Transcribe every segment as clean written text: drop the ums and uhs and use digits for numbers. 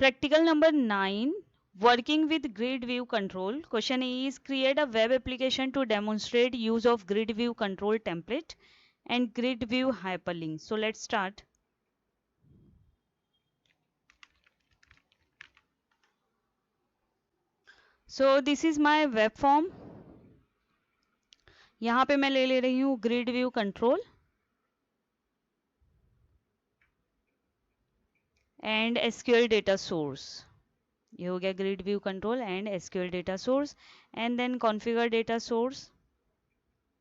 Practical number 9, working with grid view control. Question is, create a web application to demonstrate use of grid view control template and grid view hyperlink. So let's start. So this is my web form. यहाँ पे मैं ले रही हूँ grid view control and SQL data source. ये हो गया grid view control and SQL data source and then configure data source.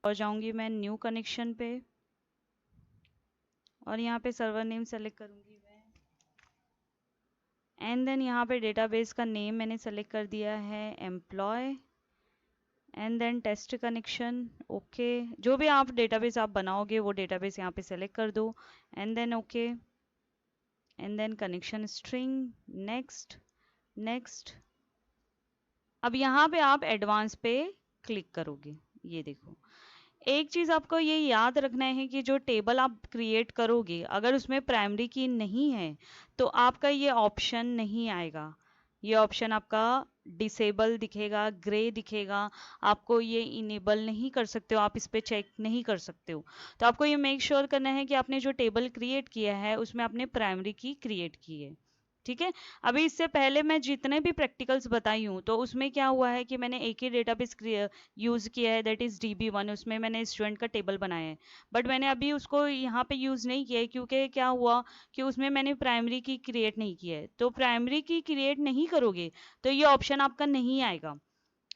और जाऊंगी मैं न्यू कनेक्शन पे और यहाँ पे सर्वर नेम सेलेक्ट करूंगी मैं एंड देन यहाँ पे डेटाबेस का नेम मैंने सेलेक्ट कर दिया है employ and then test connection okay. जो भी आप डेटाबेस आप बनाओगे वो डेटाबेस यहाँ पे सेलेक्ट कर दो and then okay and then connection string next next. अब यहाँ पे आप एडवांस पे क्लिक करोगे। ये देखो, एक चीज आपको ये याद रखना है कि जो टेबल आप क्रिएट करोगे अगर उसमें प्राइमरी की नहीं है तो आपका ये ऑप्शन नहीं आएगा। ये ऑप्शन आपका डिसेबल दिखेगा, ग्रे दिखेगा, आपको ये इनेबल नहीं कर सकते हो, आप इस पे चेक नहीं कर सकते हो। तो आपको ये मेक श्योर करना है कि आपने जो टेबल क्रिएट किया है उसमें आपने प्राइमरी की क्रिएट की है। ठीक है। अभी इससे पहले मैं जितने भी प्रैक्टिकल्स बताई हूँ तो उसमें क्या हुआ है कि मैंने एक ही डेटाबेस यूज़ किया है, दैट इज़ DB1। उसमें मैंने स्टूडेंट का टेबल बनाया है बट मैंने अभी उसको यहाँ पे यूज़ नहीं किया है क्योंकि क्या हुआ कि उसमें मैंने प्राइमरी की क्रिएट नहीं किया है। तो प्राइमरी की क्रिएट नहीं करोगे तो ये ऑप्शन आपका नहीं आएगा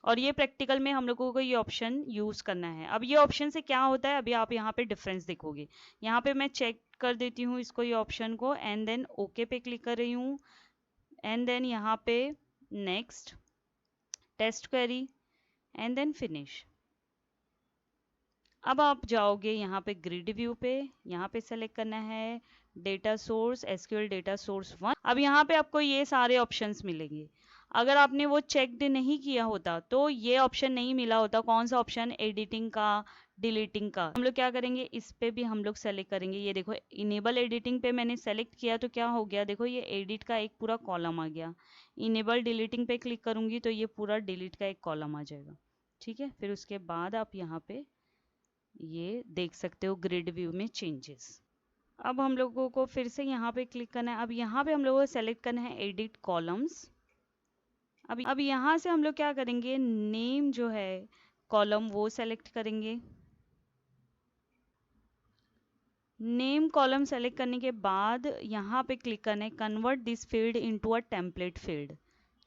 और ये प्रैक्टिकल में हम लोगों को ये ऑप्शन यूज़ करना है। अब ये ऑप्शन से क्या होता है अभी आप यहाँ पे डिफरेंस देखोगे। यहाँ पे मैं चेक कर देती हूँ इसको, ये ऑप्शन को, एंड देन ओके पे क्लिक कर रही हूँ एंड देन यहाँ पे next test query and then finish. अब आप जाओगे यहाँ पे ग्रिड व्यू पे, यहाँ पे सेलेक्ट करना है data source SQL data source 1। अब यहाँ पे आपको ये सारे ऑप्शंस मिलेंगे। अगर आपने वो चेकड नहीं किया होता तो ये ऑप्शन नहीं मिला होता। कौन सा ऑप्शन? एडिटिंग का, डिलीटिंग का। हम लोग क्या करेंगे, इस पे भी हम लोग सेलेक्ट करेंगे। ये देखो इनेबल एडिटिंग पे मैंने सेलेक्ट किया तो क्या हो गया, देखो ये एडिट का एक पूरा कॉलम आ गया। इनेबल डिलीटिंग पे क्लिक करूंगी तो ये पूरा डिलीट का एक कॉलम आ जाएगा। ठीक है, फिर उसके बाद आप यहाँ पे ये देख सकते हो ग्रिड व्यू में चेंजेस। अब हम लोगों को फिर से यहाँ पे क्लिक करना है। अब यहाँ पे हम लोगों को सेलेक्ट करना है एडिट कॉलम्स। अब यहाँ से हम लोग क्या करेंगे, नेम जो है कॉलम वो सेलेक्ट करेंगे। नेम कॉलम सेलेक्ट करने के बाद यहाँ पे क्लिक करना है convert this field into a template field.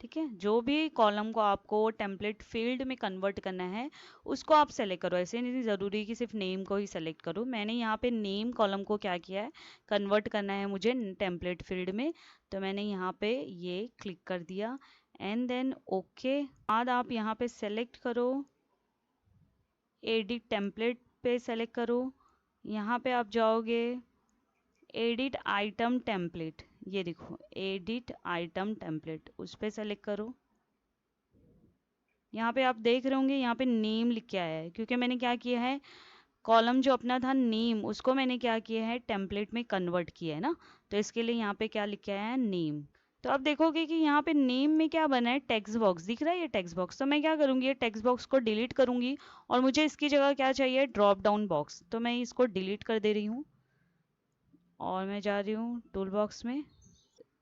ठीक है, जो भी कॉलम को आपको टेम्पलेट फील्ड में कन्वर्ट करना है उसको आप सेलेक्ट करो। ऐसे नहीं ज़रूरी कि सिर्फ नेम को ही सेलेक्ट करो। मैंने यहाँ पे नेम कॉलम को क्या किया है, कन्वर्ट करना है मुझे टेम्पलेट फील्ड में, तो मैंने यहाँ पे ये क्लिक कर दिया एंड देन ओके। बाद आप यहाँ पे सेलेक्ट करो एडिट टेम्पलेट पे सेलेक्ट करो। यहाँ पे आप जाओगे एडिट आइटम टेम्पलेट, ये देखो एडिट आइटम टेम्पलेट, उस पर सेलेक्ट करो। यहाँ पे आप देख रहे होंगे यहाँ पे नेम लिख के आया है क्योंकि मैंने क्या किया है, कॉलम जो अपना था नेम उसको मैंने क्या किया है टेम्पलेट में कन्वर्ट किया है ना, तो इसके लिए यहाँ पे क्या लिख के आया है, नेम। तो आप देखोगे कि यहाँ पे नेम में क्या बना है, टेक्स्ट बॉक्स दिख रहा है, ये टेक्स्ट बॉक्स। तो मैं क्या करूँगी, ये टेक्स्ट बॉक्स को डिलीट करूँगी और मुझे इसकी जगह क्या चाहिए, ड्रॉप डाउन बॉक्स। तो मैं इसको डिलीट कर दे रही हूँ और मैं जा रही हूँ टूल बॉक्स में।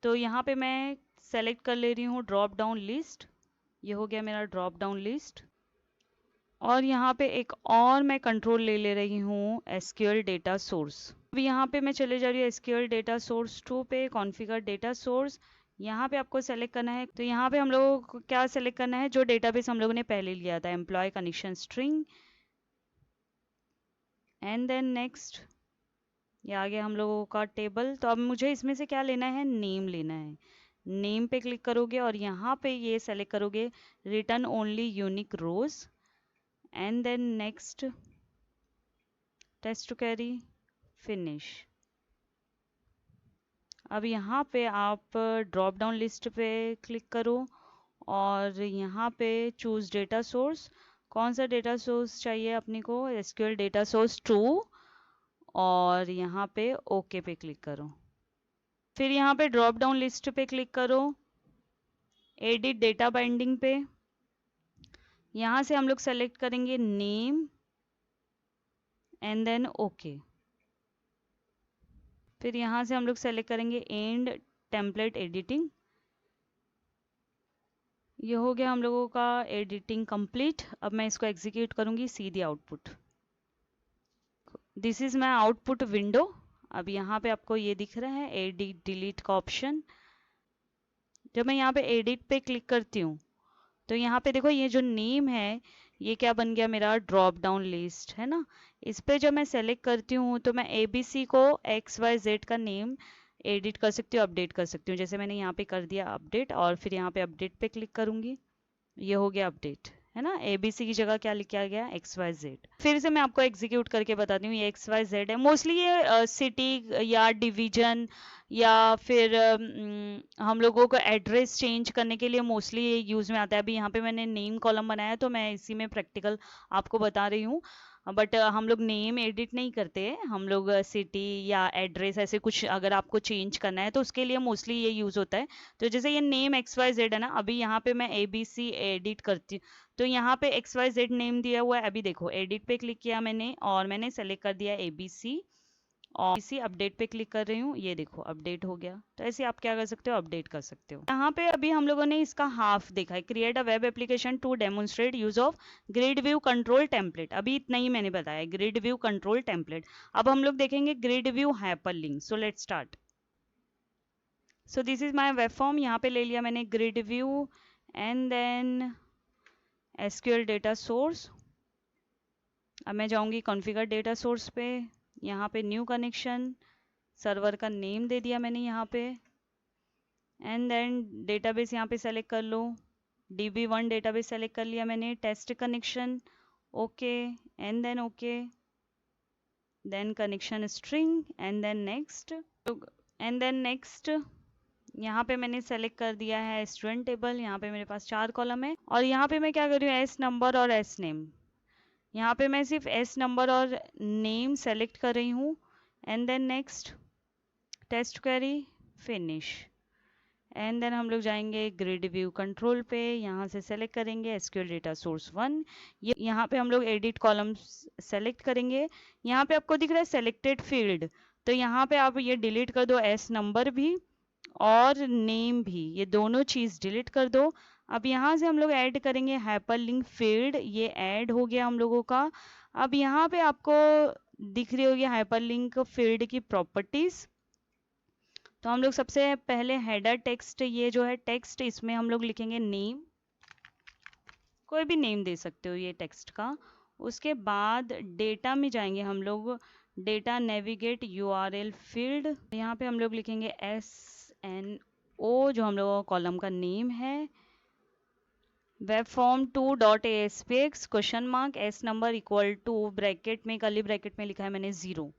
तो यहाँ पे मैं सेलेक्ट कर ले रही हूँ ड्रॉप डाउन लिस्ट। ये हो गया मेरा ड्रॉप डाउन लिस्ट। और यहाँ पे एक और मैं कंट्रोल ले रही हूँ एसक्यूएल डेटा सोर्स। अब यहाँ पे मैं चले जा रही हूँ एसक्यूएल डेटा सोर्स 2 पे, कॉन्फ़िगर डेटा सोर्स। यहाँ पे आपको सेलेक्ट करना है, तो यहाँ पे हम लोगों को क्या सेलेक्ट करना है, जो डेटाबेस हम लोगों ने पहले लिया था, employ connection string and then next. ये आ गया हम लोगों का टेबल। तो अब मुझे इसमें से क्या लेना है, नेम लेना है। नेम पे क्लिक करोगे और यहाँ पे ये सेलेक्ट करोगे return only unique rows and then next test query finish. अब यहाँ पे आप ड्रॉप डाउन लिस्ट पे क्लिक करो और यहाँ पे चूज डेटा सोर्स। कौन सा डेटा सोर्स चाहिए अपने को, एसक्यूएल डेटा सोर्स 2, और यहाँ पे ओके पे क्लिक करो। फिर यहाँ पे ड्रॉप डाउन लिस्ट पे क्लिक करो एडिट डेटा बाइंडिंग पे यहाँ से हम लोग सेलेक्ट करेंगे नेम एंड देन ओके। फिर यहाँ से हम लोग सेलेक्ट करेंगे एंड टेम्पलेट एडिटिंग। ये हो गया हम लोगों का एडिटिंग कंप्लीट। अब मैं इसको एग्जीक्यूट करूँगी, see the output. This is my output window. अब यहाँ पे आपको ये दिख रहा है एडिट डिलीट का ऑप्शन। जब मैं यहाँ पे एडिट पे क्लिक करती हूँ तो यहाँ पे देखो ये जो नेम है ये क्या बन गया, मेरा ड्रॉप डाउन लिस्ट है ना। इस पे जब मैं सेलेक्ट करती हूँ तो मैं ABC को XYZ का नेम एडिट कर सकती हूँ, अपडेट कर सकती हूँ। जैसे मैंने यहाँ पे कर दिया अपडेट और फिर यहाँ पे अपडेट पे क्लिक करूँगी, ये हो गया अपडेट है ना। ABC की जगह क्या लिखा गया, XYZ। फिर से मैं आपको एग्जीक्यूट करके बताती हूँ, ये XYZ है। मोस्टली ये सिटी या डिवीजन या फिर हम लोगों को एड्रेस चेंज करने के लिए मोस्टली ये यूज़ में आता है। अभी यहाँ पे मैंने नेम कॉलम बनाया तो मैं इसी में प्रैक्टिकल आपको बता रही हूँ। बट हम लोग नेम एडिट नहीं करते हैं, हम लोग सिटी या एड्रेस ऐसे कुछ अगर आपको चेंज करना है तो उसके लिए मोस्टली ये यूज़ होता है। तो जैसे ये नेम XYZ है ना, अभी यहाँ पे मैं ABC एडिट करती हूँ तो यहाँ पे XYZ नेम दिया हुआ है। अभी देखो एडिट पे क्लिक किया मैंने और मैंने सेलेक्ट कर दिया ABC और इसी अपडेट पे क्लिक कर रही हूँ, ये देखो अपडेट हो गया। तो ऐसे आप क्या कर सकते हो, अपडेट कर सकते हो। यहाँ पे अभी हम लोगों ने इसका हाफ देखा है, create a web application to demonstrate use of grid view control template. अभी इतना ही मैंने बताया, ग्रिड व्यू कंट्रोल टेम्पलेट। अब हम लोग देखेंगे grid view hyperlink. So let's start. So this is my web form. यहाँ पे ले लिया मैंने grid view and then SQL data source. अब मैं जाऊँगी कॉन्फ़िगर डेटा सोर्स पे, यहाँ पे न्यू कनेक्शन, सर्वर का नेम दे दिया मैंने यहाँ पे एंड देन डेटाबेस यहाँ पे सेलेक्ट कर लो, DB1 डेटाबेस सेलेक्ट कर लिया मैंने, test connection okay and then okay, then connection string and then next यहाँ पे मैंने सेलेक्ट कर दिया है स्टूडेंट टेबल। यहाँ पे मेरे पास 4 कॉलम है और यहाँ पे मैं क्या कर रही हूँ, एस नंबर और एस नेम। यहाँ पे मैं सिर्फ एस नंबर और नेम सेलेक्ट कर रही हूँ and then next test query finish and then हम लोग जाएंगे ग्रिड व्यू कंट्रोल पे, यहाँ से सेलेक्ट करेंगे SQL डेटा सोर्स 1। ये यहाँ पे हम लोग एडिट कॉलम सेलेक्ट करेंगे। यहाँ पे आपको दिख रहा है सेलेक्टेड फील्ड, तो यहाँ पे आप ये डिलीट कर दो, एस नंबर भी और नेम भी, ये दोनों चीज़ डिलीट कर दो। अब यहाँ से हम लोग ऐड करेंगे हाइपरलिंक फील्ड, ये ऐड हो गया हम लोगों का। अब यहाँ पे आपको दिख रही होगी हाइपरलिंक फील्ड की प्रॉपर्टीज। तो हम लोग सबसे पहले हेडर टेक्स्ट, ये जो है टेक्स्ट, इसमें हम लोग लिखेंगे नेम, कोई भी नेम दे सकते हो ये टेक्स्ट का। उसके बाद डेटा में जाएंगे हम लोग, डेटा नेविगेट URL फील्ड, यहाँ पे हम लोग लिखेंगे SNO जो हम लोगों का कॉलम का नेम है, web form 2.aspx question mark S number equal to bracket में, कर्ली ब्रैकेट में लिखा है मैंने 0।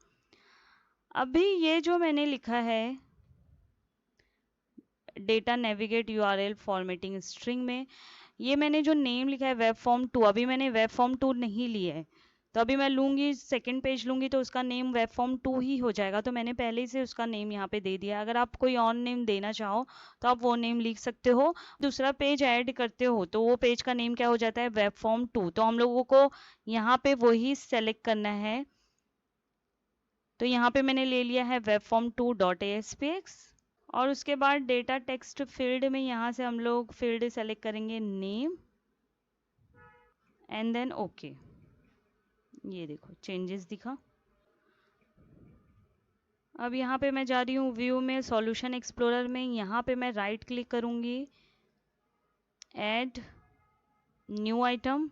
अभी ये जो मैंने लिखा है data navigate URL formatting string में, ये मैंने जो नेम लिखा है वेब फॉर्म 2, अभी मैंने वेब फॉर्म 2 नहीं लिया है तो अभी मैं लूँगी सेकंड पेज लूँगी तो उसका नेम वेब फॉर्म 2 ही हो जाएगा। तो मैंने पहले से उसका नेम यहाँ पे दे दिया। अगर आप कोई और नेम देना चाहो तो आप वो नेम लिख सकते हो। दूसरा पेज ऐड करते हो तो वो पेज का नेम क्या हो जाता है, वेब फॉर्म 2। तो हम लोगों को यहाँ पे वही सेलेक्ट करना है। तो यहाँ पे मैंने ले लिया है वेब फॉर्म 2.aspx और उसके बाद डेटा टेक्स्ट फील्ड में यहाँ से हम लोग फील्ड सेलेक्ट करेंगे नेम एंड देन ओके। ये देखो चेंजेस दिखा। अब यहाँ पे मैं जा रही हूँ व्यू में, सॉल्यूशन एक्सप्लोरर में, यहाँ पे मैं राइट क्लिक करूँगी, add new item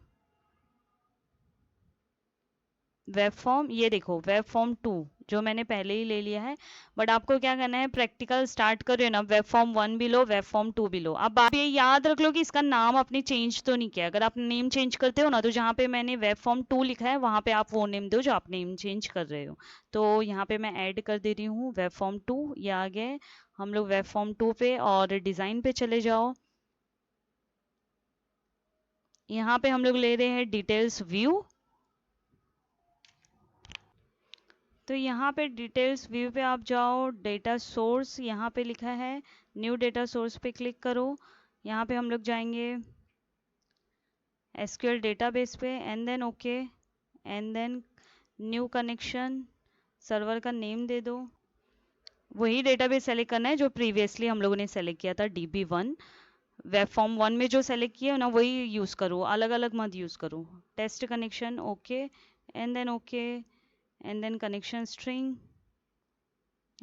web form, ये देखो वेब फॉर्म 2 जो मैंने पहले ही ले लिया है। बट आपको क्या करना है, प्रैक्टिकल स्टार्ट कर रहे हो ना, वेब फॉर्म 1 भी लो, वेब फॉर्म 2 भी लो। अब आप ये याद रख लो कि इसका नाम आपने चेंज तो नहीं किया। अगर आप नेम चेंज करते हो ना तो जहाँ पे मैंने वेब फॉर्म 2 लिखा है वहाँ पे आप वो नेम दो जो आप नेम चेंज कर रहे हो। तो यहाँ पे मैं ऐड कर दे रही हूँ वेब फॉर्म 2, ये आ गए। हम लोग वेब फॉर्म 2 पे और डिज़ाइन पे चले जाओ। यहाँ पे हम लोग ले रहे हैं डिटेल्स व्यू, तो यहाँ पे डिटेल्स व्यू पे आप जाओ, डेटा सोर्स यहाँ पे लिखा है, न्यू डेटा सोर्स पे क्लिक करो, यहाँ पे हम लोग जाएंगे SQL डेटाबेस पे and then okay and then new connection, server का नेम दे दो, वही डेटाबेस सेलेक्ट करना है जो प्रीवियसली हम लोगों ने सेलेक्ट किया था DB1। वेब फॉर्म 1 में जो सेलेक्ट किया ना वही यूज़ करो, अलग अलग मत यूज़ करो। Test connection okay and then okay and then connection string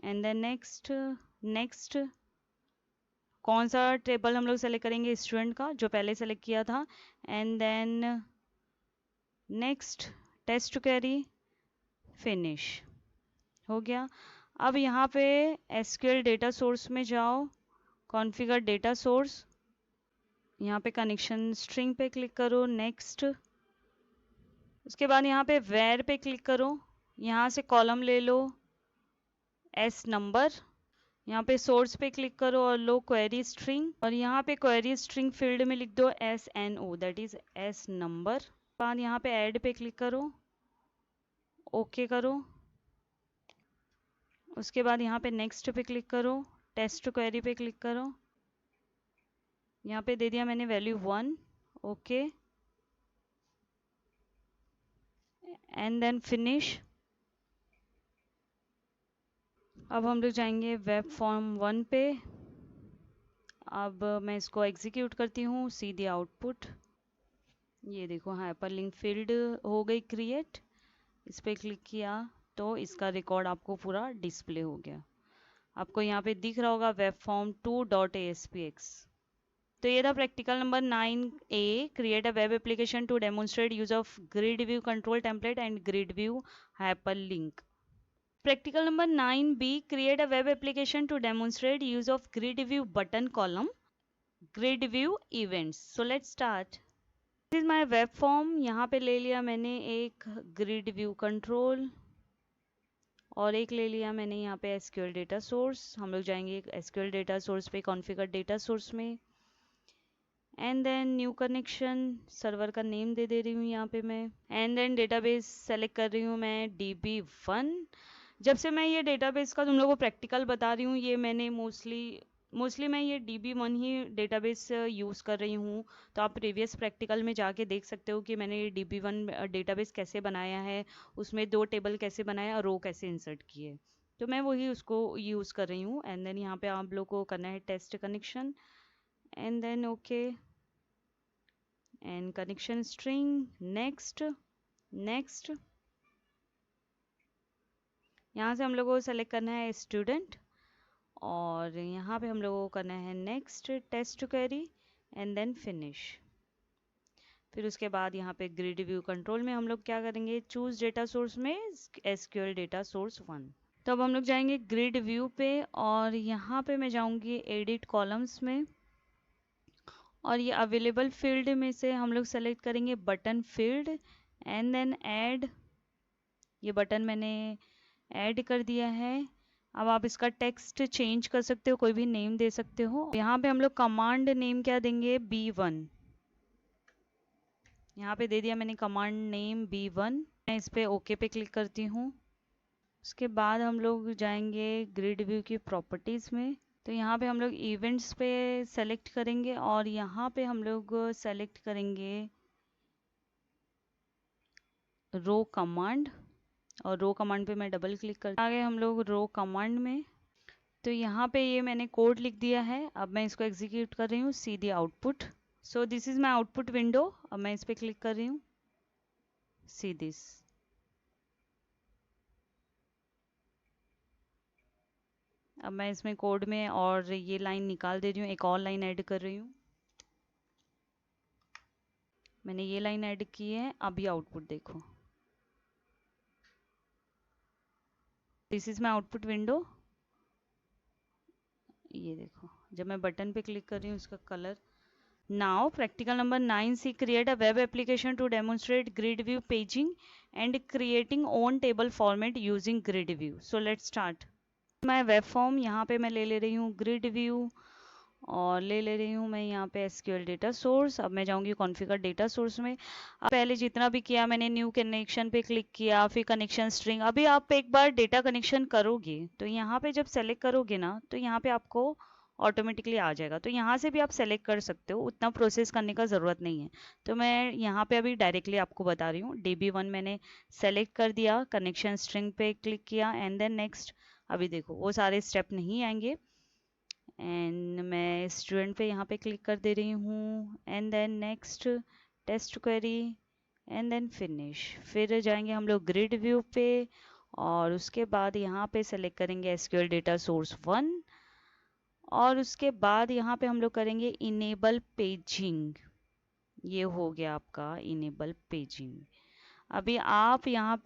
and then next. Next कौन सा टेबल हम लोग सेलेक्ट करेंगे, स्टूडेंट का जो पहले सेलेक्ट किया था, and then next test query, finish हो गया। अब यहाँ पे SQL डेटा सोर्स में जाओ, कॉन्फ़िगर डेटा सोर्स, यहाँ पे कनेक्शन स्ट्रिंग पे क्लिक करो, नेक्स्ट। उसके बाद यहाँ पे वेयर पे क्लिक करो, यहाँ से कॉलम ले लो S नंबर, यहाँ पे सोर्स पे क्लिक करो और लो क्वेरी स्ट्रिंग, और यहाँ पे क्वेरी स्ट्रिंग फील्ड में लिख दो SNO, that is S number. बाद यहाँ पे ऐड पे क्लिक करो, ओके करो। उसके बाद यहाँ पे नेक्स्ट पे क्लिक करो, टेस्ट क्वेरी पे क्लिक करो, यहाँ पे दे दिया मैंने value 1, okay and then finish. अब हम लोग जाएंगे वेब फॉर्म 1 पे। अब मैं इसको एग्जीक्यूट करती हूँ, सी दी आउटपुट। ये देखो हाइपरलिंक फील्ड हो गई क्रिएट, इस पर क्लिक किया तो इसका रिकॉर्ड आपको पूरा डिस्प्ले हो गया। आपको यहाँ पे दिख रहा होगा वेब फॉर्म 2.aspx। तो ये था practical number 9A, create a web application to demonstrate use of grid view control template and grid view hyperlink. Practical number 9B, create a web application to demonstrate use of grid view button column, grid view events. So let's start. This is my web form. यहाँ पे ले लिया मैंने एक grid view control और एक ले लिया मैंने यहाँ पे SQL data source। हम लोग जाएंगे SQL data source पे, configure data source में, and then new connection, server का नेम दे रही हूँ यहाँ पे मैं, and then database सेलेक्ट कर रही हूँ मैं DB1। जब से मैं ये डेटाबेस का तुम लोगों को प्रैक्टिकल बता रही हूँ, ये मैंने मोस्टली मैं ये DB1 ही डेटाबेस यूज़ कर रही हूँ। तो आप प्रीवियस प्रैक्टिकल में जाके देख सकते हो कि मैंने ये DB1 डेटाबेस कैसे बनाया है, उसमें 2 टेबल कैसे बनाया और रो कैसे इंसर्ट किए। तो मैं वही उसको यूज़ कर रही हूँ। एंड देन यहाँ पे आप लोग को करना है test connection and then okay and connection string, next next. यहाँ से हम लोगों को सेलेक्ट करना है स्टूडेंट और यहाँ पे हम लोगों को करना है next test query and then finish. फिर उसके बाद यहाँ पे ग्रिड व्यू कंट्रोल में हम लोग क्या करेंगे, चूज डेटा सोर्स में SQL डेटा सोर्स 1। तो अब हम लोग जाएंगे ग्रिड व्यू पे और यहाँ पे मैं जाऊँगी एडिट कॉलम्स में और ये अवेलेबल फील्ड में से हम लोग सेलेक्ट करेंगे button field and then add. ये बटन मैंने ऐड कर दिया है। अब आप इसका टेक्स्ट चेंज कर सकते हो, कोई भी नेम दे सकते हो। यहाँ पे हम लोग कमांड नेम क्या देंगे, B1। यहाँ पे दे दिया मैंने कमांड नेम B1। मैं इस पे ओके पे क्लिक करती हूँ। उसके बाद हम लोग जाएंगे ग्रिड व्यू की प्रॉपर्टीज़ में। तो यहाँ पे हम लोग इवेंट्स पे सेलेक्ट करेंगे और यहाँ पे हम लोग सेलेक्ट करेंगे रो कमांड और रो कमांड पे मैं डबल क्लिक कर आगे हम लोग रो कमांड में। तो यहाँ पे ये मैंने कोड लिख दिया है। अब मैं इसको एग्जीक्यूट कर रही हूँ, see the output. So this is my output window. अब मैं इस पर क्लिक कर रही हूँ, सी दिस। अब मैं इसमें कोड में और ये लाइन निकाल दे रही हूँ, एक और लाइन ऐड कर रही हूँ। मैंने ये लाइन ऐड की है। अभी आउटपुट देखो, this is my output window. ये देखो जब मैं बटन पे क्लिक कर रही हूँ इसका colour. Now practical number 9C, create a web application to demonstrate grid view paging and creating own table format using grid view. So let's start. मैं वेब फॉर्म यहाँ पे मैं ले रही हूँ ग्रिड व्यू और ले रही हूँ मैं यहाँ पे SQL डेटा सोर्स। अब मैं जाऊँगी कॉन्फ़िगर डेटा सोर्स में। अब पहले जितना भी किया मैंने न्यू कनेक्शन पे क्लिक किया, फिर कनेक्शन स्ट्रिंग। अभी आप एक बार डेटा कनेक्शन करोगे तो यहाँ पे जब सेलेक्ट करोगे ना तो यहाँ पे आपको ऑटोमेटिकली आ जाएगा। तो यहाँ से भी आप सेलेक्ट कर सकते हो, उतना प्रोसेस करने का ज़रूरत नहीं है। तो मैं यहाँ पे अभी डायरेक्टली आपको बता रही हूँ। DB1 मैंने सेलेक्ट कर दिया, कनेक्शन स्ट्रिंग पे क्लिक किया एंड देन नेक्स्ट। अभी देखो वो सारे स्टेप नहीं आएंगे एंड मैं स्टूडेंट पे यहाँ पे क्लिक कर दे रही हूँ and then next test query and then finish. फिर जाएंगे हम लोग ग्रिड व्यू पे और उसके बाद यहाँ पे सेलेक्ट करेंगे SQL डेटा सोर्स 1 और उसके बाद यहाँ पे हम लोग करेंगे इनेबल पेजिंग। ये हो गया आपका इनेबल पेजिंग। अभी आप यहाँ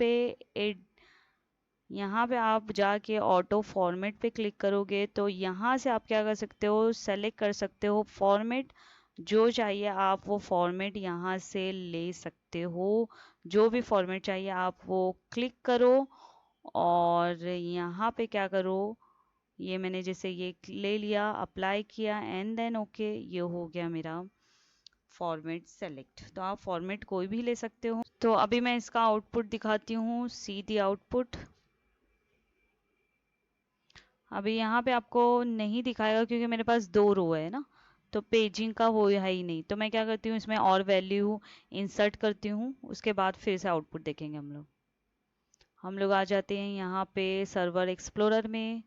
पे आप जाके ऑटो फॉर्मेट पे क्लिक करोगे तो यहाँ से आप क्या कर सकते हो, सेलेक्ट कर सकते हो फॉर्मेट। जो चाहिए आप वो फॉर्मेट यहाँ से ले सकते हो। जो भी फॉर्मेट चाहिए आप वो क्लिक करो और यहाँ पे क्या करो, ये मैंने जैसे ये ले लिया, अप्लाई किया एंड देन ओके, ये हो गया मेरा फॉर्मेट सेलेक्ट। तो आप फॉर्मेट कोई भी ले सकते हो। तो अभी मैं इसका आउटपुट दिखाती हूँ, सी दी आउटपुट। अभी यहाँ पे आपको नहीं दिखाएगा क्योंकि मेरे पास 2 रो है ना, तो पेजिंग का वो है ही नहीं। तो मैं क्या करती हूँ, इसमें और वैल्यू इंसर्ट करती हूँ, उसके बाद फिर से आउटपुट देखेंगे हम लोग आ जाते हैं यहाँ पे सर्वर एक्सप्लोरर में।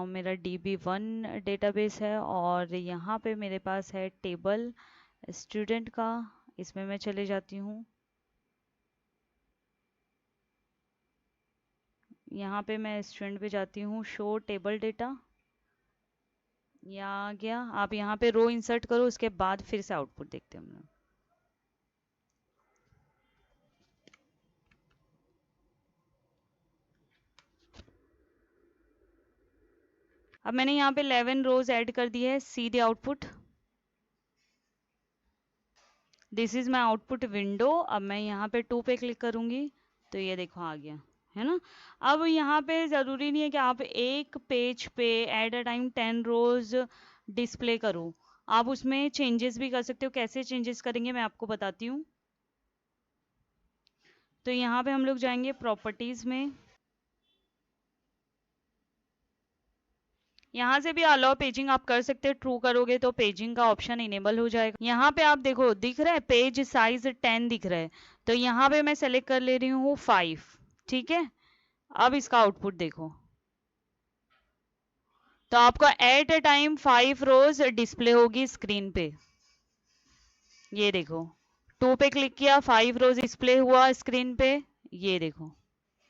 मेरा DB1 डेटाबेस है और यहाँ पे मेरे पास है टेबल स्टूडेंट का। इसमें मैं चले जाती हूँ, यहाँ पे मैं स्टूडेंट पे जाती हूँ, शो टेबल डेटा। ये आ गया। आप यहाँ पे रो इंसर्ट करो, उसके बाद फिर से आउटपुट देखते हैं हम लोग। अब मैंने यहाँ पे 11 रोज ऐड कर दी है, see the output. This is my output window. अब मैं यहाँ पे 2 पे क्लिक करूंगी तो ये देखो आ गया है ना। अब यहाँ पे ज़रूरी नहीं है कि आप एक पेज पे at a time 10 rows display करो। आप उसमें चेंजेस भी कर सकते हो। कैसे चेंजेस करेंगे मैं आपको बताती हूँ। तो यहाँ पे हम लोग जाएंगे प्रॉपर्टीज में, यहाँ से भी अलाउ पेजिंग आप कर सकते हो। ट्रू करोगे तो पेजिंग का ऑप्शन इनेबल हो जाएगा। यहाँ पे आप देखो दिख रहा है पेज साइज 10 दिख रहा है, तो यहाँ पे मैं सेलेक्ट कर ले रही हूँ 5। ठीक है, अब इसका आउटपुट देखो, तो आपको at a time 5 rows display होगी स्क्रीन पे। ये देखो 2 पे क्लिक किया, 5 रोज डिस्प्ले हुआ स्क्रीन पे। ये देखो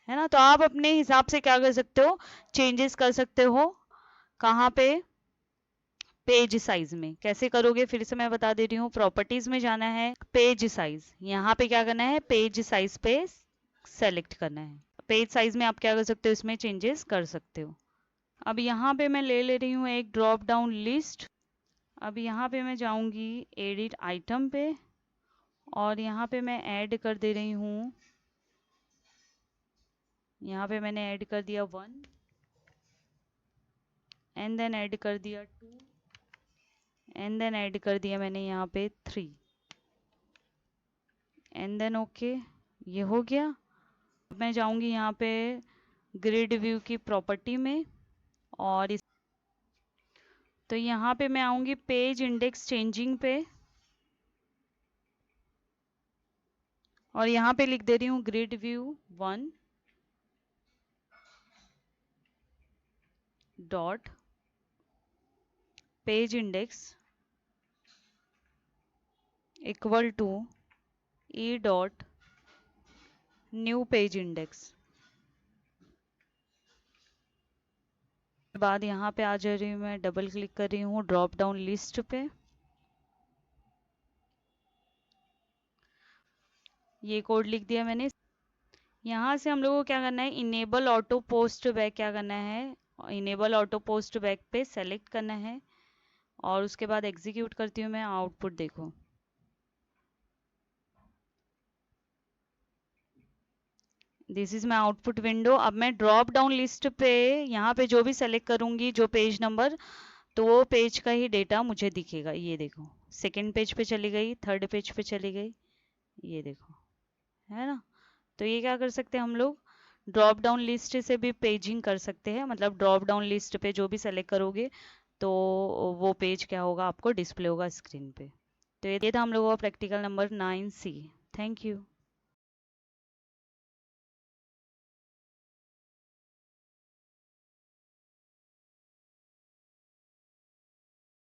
है ना। तो आप अपने हिसाब से क्या कर सकते हो, चेंजेस कर सकते हो। कहाँ पे, पेज साइज में। कैसे करोगे फिर से मैं बता दे रही हूँ। प्रॉपर्टीज में जाना है, पेज साइज, यहाँ पे क्या करना है, पेज साइज पे सेलेक्ट करना है। पेज साइज में आप क्या कर सकते हो, इसमें चेंजेस कर सकते हो। अब यहाँ पे मैं ले रही हूँ एक ड्रॉप डाउन लिस्ट। अब यहाँ पे मैं जाऊंगी एडिट आइटम पे और यहाँ पे मैं ऐड कर दे रही हूँ, यहाँ पे मैंने ऐड कर दिया 1 एंड देन ऐड कर दिया 2 एंड देन ऐड कर दिया मैंने यहाँ पे 3 एंड देन ओके, ये हो गया। अब मैं जाऊंगी यहाँ पे ग्रिड व्यू की प्रॉपर्टी में और तो यहाँ पे मैं आऊंगी पेज इंडेक्स चेंजिंग पे और यहाँ पे लिख दे रही हूँ grid view 1 dot page index equal to e dot new page index. बाद यहाँ पे आ जा रही हूँ, मैं डबल क्लिक कर रही हूँ ड्रॉप डाउन लिस्ट पे। ये कोड लिख दिया मैंने। यहाँ से हम लोगों को क्या करना है, इनेबल ऑटो पोस्ट बैक क्या करना है, इनेबल ऑटो पोस्ट बैक पे सेलेक्ट करना है और उसके बाद एग्जीक्यूट करती हूँ मैं। आउटपुट देखो, this is my output window. अब मैं ड्रॉप डाउन लिस्ट पे यहाँ पे जो भी सेलेक्ट करूंगी, जो पेज नंबर, तो वो पेज का ही डेटा मुझे दिखेगा। ये देखो सेकंड पेज पे चली गई, थर्ड पेज पे चली गई, ये देखो है ना। तो ये क्या कर सकते हैं हम लोग, ड्रॉप डाउन लिस्ट से भी पेजिंग कर सकते हैं। मतलब ड्रॉप डाउन लिस्ट पे जो भी सेलेक्ट करोगे तो वो पेज क्या होगा, आपको डिस्प्ले होगा स्क्रीन पे। तो ये था हम लोगों का practical number 9C। Thank you.